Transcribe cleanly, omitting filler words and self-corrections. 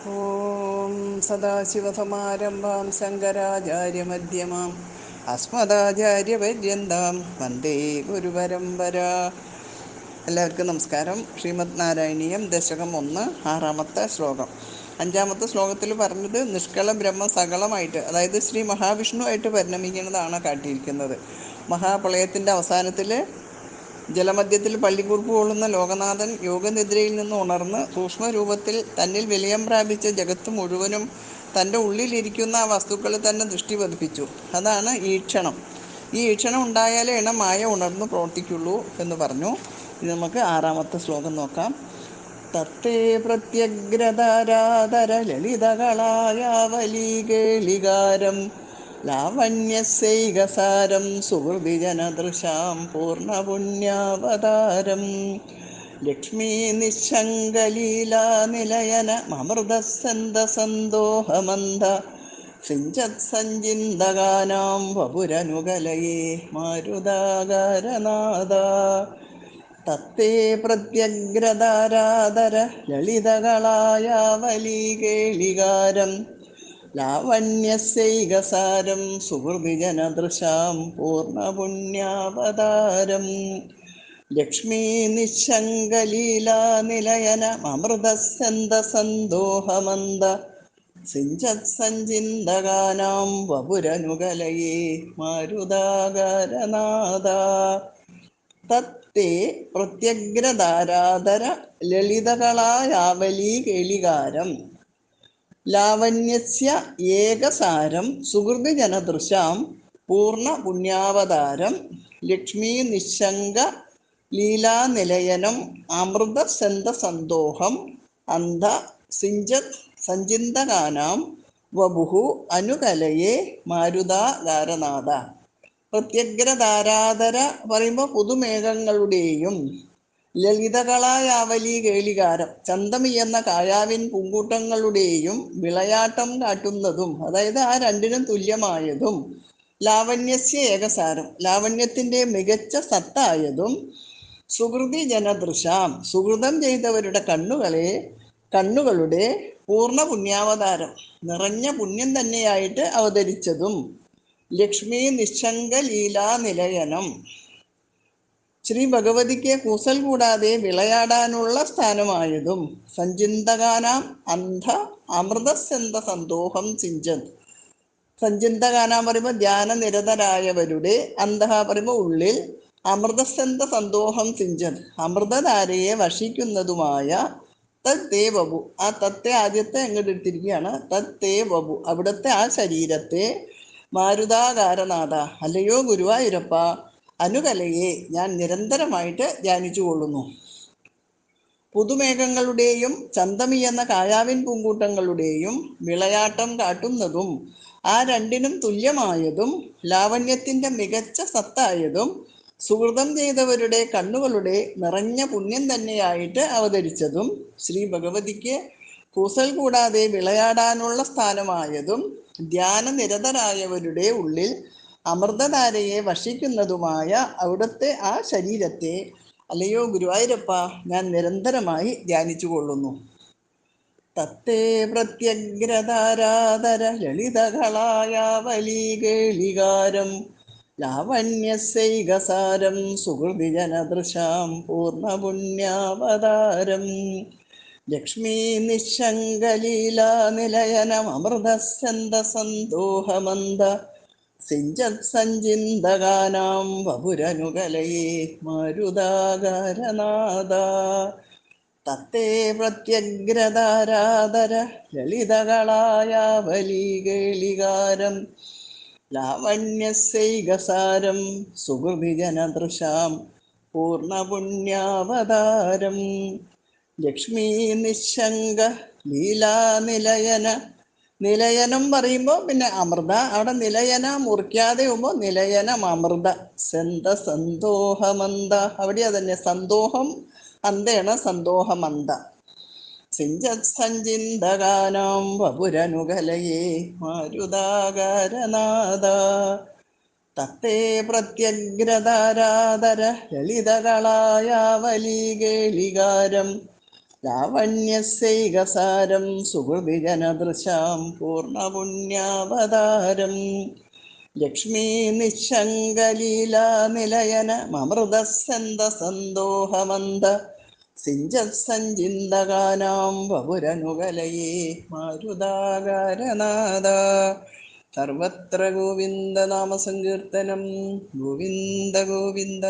ഓം സദാശിവസമാരംഭാം ശങ്കരാചാര്യമധ്യമാം അസ്മദാചാര്യപര്യന്താം വന്ദേ ഗുരുപരമ്പര. എല്ലാവർക്കും നമസ്കാരം. ശ്രീമദ് നാരായണീയം ദശകം 1 6-ാമത്തെ ശ്ലോകം. 5-ാമത്തെ ശ്ലോകത്തിൽ പറഞ്ഞത് നിഷ്കള ബ്രഹ്മം സകളമായിട്ട്, അതായത് ശ്രീ മഹാവിഷ്ണുവായിട്ട് പരിണമിക്കുന്നതാണ് കാട്ടിയിരിക്കുന്നത്. മഹാപ്രളയത്തിൻ്റെ അവസാനത്തിൽ ജലമധ്യത്തിൽ പള്ളിക്കുറുപ്പ് കൊള്ളുന്ന ലോകനാഥൻ യോഗനിദ്രയിൽ നിന്ന് ഉണർന്ന് സൂക്ഷ്മരൂപത്തിൽ തന്നിൽ വിലയം പ്രാപിച്ച ജഗത്ത് മുഴുവനും തൻ്റെ ഉള്ളിലിരിക്കുന്ന ആ വസ്തുക്കളിൽ തന്നെ ദൃഷ്ടി പതിപ്പിച്ചു. അതാണ് ഈക്ഷണം. ഈ ഈക്ഷണം ഉണ്ടായാലേ മായ ഉണർന്ന് പ്രവർത്തിക്കുള്ളൂ എന്ന് പറഞ്ഞു. ഇനി നമുക്ക് 6-ാമത്തെ ശ്ലോകം നോക്കാം. തത്തേ പ്രത്യഗ്രതാരാധര ലളിതകളായാവലീകേളികാരം ലാവണ്യസൈകസാരം സുഹൃദിജനദൃശാം പൂർണ്ണപുണ്യാവതാരം ലക്ഷ്മീ നിശങ്കലീലാനിലയന മമൃതസന്തസന്തോഹമന്ദ സിഞ്ചത് സഞ്ചിന്തകാനാം വപുരനുകലയേ മാരുതാകാരനാഥ. തത്തേ പ്രത്യഗ്രതാരാധര ലളിതകളായാവലീകേളികാരം ലാവണ്യസൈകസാരം സുഹൃദിജനദൃശാം പൂർണ്ണപുണ്യാവതാരം ലക്ഷ്മീ നിശങ്കലീലാനിലയന അമൃതസന്തസന്തോഹമന്ദ സിഞ്ചത് സഞ്ചിന്തകാനാം വപുരനുകലയേ മാരുതാകാരനാഥ. തത്തേ പ്രത്യഗ്രതാരാധര ലളിതകളായാവലീകേളികാരം ലാവണ്യസ്യ ഏകസാരം സുഹൃദ്ജനദൃശാം പൂർണ്ണപുണ്യാവതാരം ലക്ഷ്മീ നിശങ്ക ലീലാനിലയനം അമൃതസന്തസന്തോഹം അന്ധ സിഞ്ചത് സഞ്ചിന്തകാനാം വപുഹു അനുകലയേ മാരുതാകാരനാഥ. പ്രത്യഗ്രതാരാധര പറയുമ്പോൾ പുതുമേഘങ്ങളുടെയും ലളിതകളായാവലി കേളികാരം ചന്തമി എന്ന കായാവിൻ പൂങ്കൂട്ടങ്ങളുടെയും വിളയാട്ടം കാട്ടുന്നതും, അതായത് ആ രണ്ടിനും തുല്യമായതും, ലാവണ്യസ്യ ഏകസാരം ലാവണ്യത്തിൻ്റെ മികച്ച സത്തായതും, സുഹൃതി ജനദൃശാം സുഹൃതം ചെയ്തവരുടെ കണ്ണുകളുടെ പൂർണ്ണ പുണ്യാവതാരം നിറഞ്ഞ പുണ്യം തന്നെയായിട്ട് അവതരിച്ചതും, ലക്ഷ്മി നിശങ്ക ലീലാനിലയനം ശ്രീ ഭഗവതിക്ക് കൂസൽ കൂടാതെ വിളയാടാനുള്ള സ്ഥാനമായതും, സഞ്ചിന്തകാനാം അന്ധ അമൃതസന്ത സന്തോഷം സിഞ്ചത് സഞ്ചിന്തകാനാം പറയുമ്പോൾ ധ്യാനനിരതരായവരുടെ, അന്ധ പറയുമ്പോൾ ഉള്ളിൽ, അമൃതസന്ത സന്തോഷം സിഞ്ചത് അമൃതധാരയെ വഷിക്കുന്നതുമായ തത്തേ വപു. ആ തത്തെ ആദ്യത്തെ അങ്ങോട്ട് എടുത്തിരിക്കുകയാണ്. തത്തേ വപു അവിടുത്തെ ആ ശരീരത്തെ മാരുതാകാരനാഥ അല്ലയോ ഗുരുവായൂരപ്പ അനുകലയെ ഞാൻ നിരന്തരമായിട്ട് ധ്യാനിച്ചു കൊള്ളുന്നു. പുതുമേഘങ്ങളുടെയും ചന്തമി എന്ന കായാവിൻ പൂങ്കൂട്ടങ്ങളുടെയും വിളയാട്ടം കാട്ടുന്നതും, ആ രണ്ടിനും തുല്യമായതും, ലാവണ്യത്തിൻ്റെ മികച്ച സത്തായതും, സുഹൃതം ചെയ്തവരുടെ കണ്ണുകളുടെ നിറഞ്ഞ പുണ്യം തന്നെയായിട്ട് അവതരിച്ചതും, ശ്രീ ഭഗവതിക്ക് കൂസൽ കൂടാതെ വിളയാടാനുള്ള സ്ഥാനമായതും, ധ്യാനനിരതരായവരുടെ ഉള്ളിൽ അമൃതധാരയെ വഷിക്കുന്നതുമായ അവിടുത്തെ ആ ശരീരത്തെ അല്ലയോ ഗുരുവായൂരപ്പ ഞാൻ നിരന്തരമായി ധ്യാനിച്ചു കൊള്ളുന്നു. തത്തേ പ്രത്യഗ്രതാരാധര ലളിതകളായാവലീകേളികാരം ലാവണ്യസൈകസാരം സുഹൃദിജനദൃശാം പൂർണ്ണപുണ്യാവതാരം ലക്ഷ്മീ നിശങ്കലീലാനിലയനം അമൃതസന്തസന്തോഹമന്ദ സിഞ്ചത് സഞ്ചിന്തകാനാം വപുരനുകലയേ മാരുതാകാരനാഥ. തത്തേ പ്രത്യഗ്രതാരാധര ലളിതകളായാവലീകേളികാരം ലാവണ്യസൈകസാരം സുഹൃദിജനദൃശാം പൂർണ്ണപുണ്യാവതാരം ലക്ഷ്മീ നിശങ്ക ലീലാനിലയന. നിലയനം പറയുമ്പോൾ പിന്നെ അമൃത, അവിടെ നിലയന മുറിക്കാതെ ആകുമ്പോൾ നിലയനം അമൃത സന്തോഹമന്ദ, അവിടെ അതന്നെ സന്തോഹം അന്തേണ സന്തോഹമന്ദ സിഞ്ചത് സഞ്ചിന്തകാനാം വപുരനുകലയേ മാരുതാകാരനാഥ. തത്തേ പ്രത്യഗ്രതാരാധര ലളിതകളായാവലീകേളികാരം ലാവണ്യസൈകസാരം സുഹൃദിജനദൃശാം പൂർണ്ണപുണ്യാവതാരം ലക്ഷ്മീ നിശങ്കലീലാ നിലയന മമൃതസന്ത സന്തോഹമന്ദ സിഞ്ചസഞ്ചിന്തകാനാം വപുരനുകലയേ മാരുതാകാരനാഥ. സർവത്ര ഗോവിന്ദനാമസങ്കീർത്തനം. ഗോവിന്ദ ഗോവിന്ദ.